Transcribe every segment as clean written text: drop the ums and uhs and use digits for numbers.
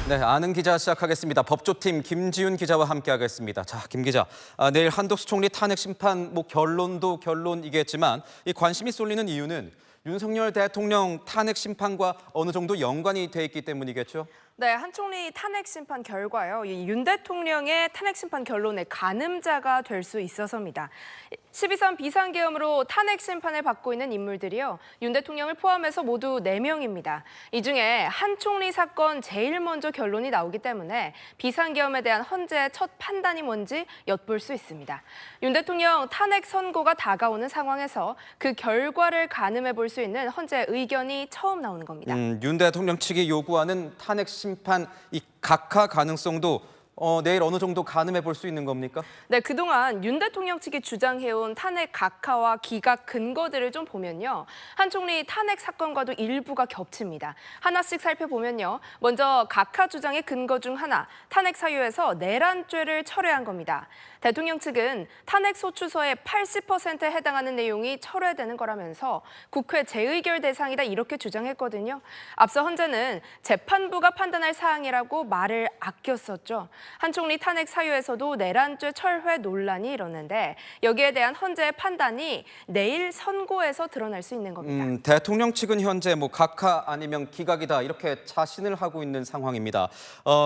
네, 아는 기자 시작하겠습니다. 법조팀 김지윤 기자와 함께하겠습니다. 자, 김 기자, 내일 한덕수 총리 탄핵 심판 결론도 결론이겠지만 이 관심이 쏠리는 이유는 윤석열 대통령 탄핵 심판과 어느 정도 연관이 돼 있기 때문이겠죠? 네, 한 총리 탄핵 심판 결과요. 윤 대통령의 탄핵 심판 결론의 가늠자가 될 수 있어서입니다. 12.3 비상계엄으로 탄핵 심판을 받고 있는 인물들이요. 윤 대통령을 포함해서 모두 4명입니다. 이 중에 한 총리 사건 제일 먼저 결론이 나오기 때문에 비상계엄에 대한 헌재의 첫 판단이 뭔지 엿볼 수 있습니다. 윤 대통령 탄핵 선고가 다가오는 상황에서 그 결과를 가늠해 볼 수 있는 헌재의 의견이 처음 나오는 겁니다. 윤 대통령 측이 요구하는 탄핵 심판 이 각하 가능성도 내일 어느 정도 가늠해 볼 수 있는 겁니까? 네, 그동안 윤 대통령 측이 주장해온 탄핵 각하와 기각 근거들을 좀 보면요. 한 총리 탄핵 사건과도 일부가 겹칩니다. 하나씩 살펴보면요. 먼저 각하 주장의 근거 중 하나, 탄핵 사유에서 내란죄를 철회한 겁니다. 대통령 측은 탄핵 소추서의 80%에 해당하는 내용이 철회되는 거라면서 국회 재의결 대상이다 이렇게 주장했거든요. 앞서 헌재는 재판부가 판단할 사항이라고 말을 아꼈었죠. 한 총리 탄핵 사유에서도 내란죄 철회 논란이 일었는데 여기에 대한 헌재의 판단이 내일 선고에서 드러날 수 있는 겁니다. 대통령 측은 현재 각하 아니면 기각이다 이렇게 자신을 하고 있는 상황입니다.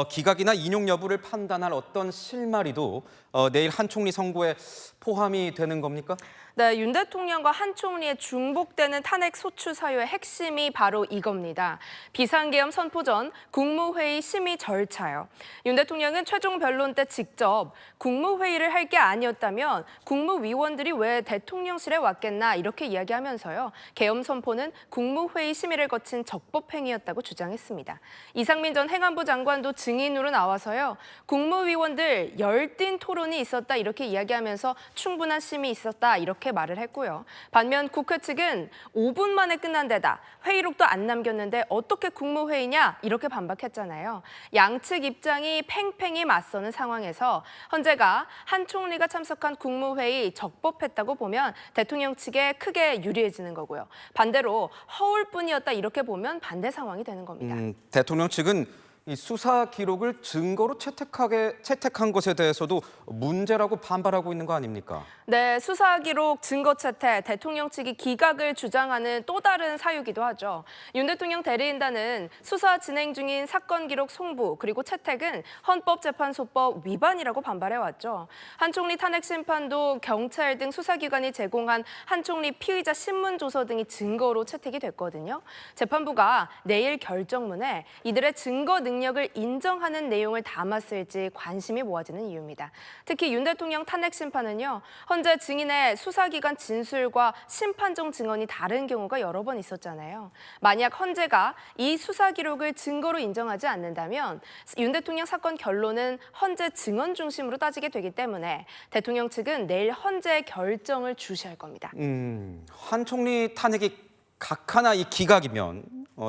기각이나 인용 여부를 판단할 어떤 실마리도 내일 한 총리 선고에 포함이 되는 겁니까? 네, 윤 대통령과 한 총리의 중복되는 탄핵 소추 사유의 핵심이 바로 이겁니다. 비상계엄 선포 전 국무회의 심의 절차요. 윤 대통령은 최종 변론 때 직접 국무회의를 할 게 아니었다면 국무위원들이 왜 대통령실에 왔겠나 이렇게 이야기하면서요. 계엄 선포는 국무회의 심의를 거친 적법행위였다고 주장했습니다. 이상민 전 행안부 장관도 증인으로 나와서요. 국무위원들 열띤 토론이 있었다 이렇게 이야기하면서 충분한 심의 있었다 이렇게 말을 했고요. 반면 국회 측은 5분 만에 끝난 데다 회의록도 안 남겼는데 어떻게 국무회의냐 이렇게 반박했잖아요. 양측 입장이 팽팽히 맞서는 상황에서 헌재가 한 총리가 참석한 국무회의 적법했다고 보면 대통령 측에 크게 유리해지는 거고요. 반대로 허울뿐이었다 이렇게 보면 반대 상황이 되는 겁니다. 대통령 측은 이 수사 기록을 증거로 채택한 것에 대해서도 문제라고 반발하고 있는 거 아닙니까? 네, 수사 기록 증거 채택, 대통령 측이 기각을 주장하는 또 다른 사유기도 하죠. 윤 대통령 대리인단은 수사 진행 중인 사건 기록 송부 그리고 채택은 헌법재판소법 위반이라고 반발해왔죠. 한 총리 탄핵 심판도 경찰 등 수사기관이 제공한 한 총리 피의자 신문조서 등이 증거로 채택이 됐거든요. 재판부가 내일 결정문에 이들의 증거 능력을 인정하는 내용을 담았을지 관심이 모아지는 이유입니다. 특히 윤 대통령 탄핵 심판은요. 헌재 증인의 수사기관 진술과 심판정 증언이 다른 경우가 여러 번 있었잖아요. 만약 헌재가 이 수사 기록을 증거로 인정하지 않는다면 윤 대통령 사건 결론은 헌재 증언 중심으로 따지게 되기 때문에 대통령 측은 내일 헌재의 결정을 주시할 겁니다. 한 총리 탄핵이 각하나 이 기각이면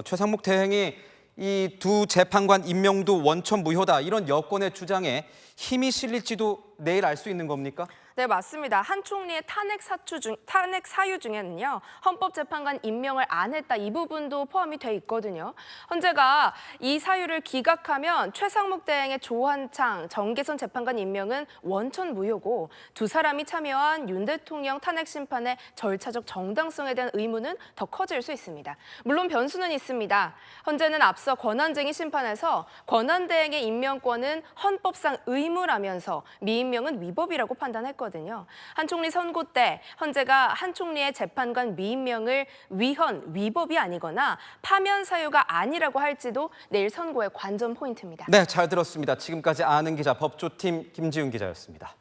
최상목 대행이 이 두 재판관 임명도 원천 무효다 이런 여권의 주장에 힘이 실릴지도 내일 알 수 있는 겁니까? 네, 맞습니다. 한 총리의 탄핵 사유 중에는요. 헌법재판관 임명을 안 했다 이 부분도 포함이 돼 있거든요. 헌재가 이 사유를 기각하면 최상목 대행의 조한창, 정계선 재판관 임명은 원천 무효고 두 사람이 참여한 윤 대통령 탄핵 심판의 절차적 정당성에 대한 의문은 더 커질 수 있습니다. 물론 변수는 있습니다. 헌재는 앞서 권한쟁의 심판에서 권한 대행의 임명권은 헌법상 의무라면서 미임명은 위법이라고 판단했거든요. 한 총리 선고 때 헌재가 한 총리의 재판관 미임명을 위헌, 위법이 아니거나 파면 사유가 아니라고 할지도 내일 선고의 관전 포인트입니다. 네, 잘 들었습니다. 지금까지 아는 기자 법조팀 김지윤 기자였습니다.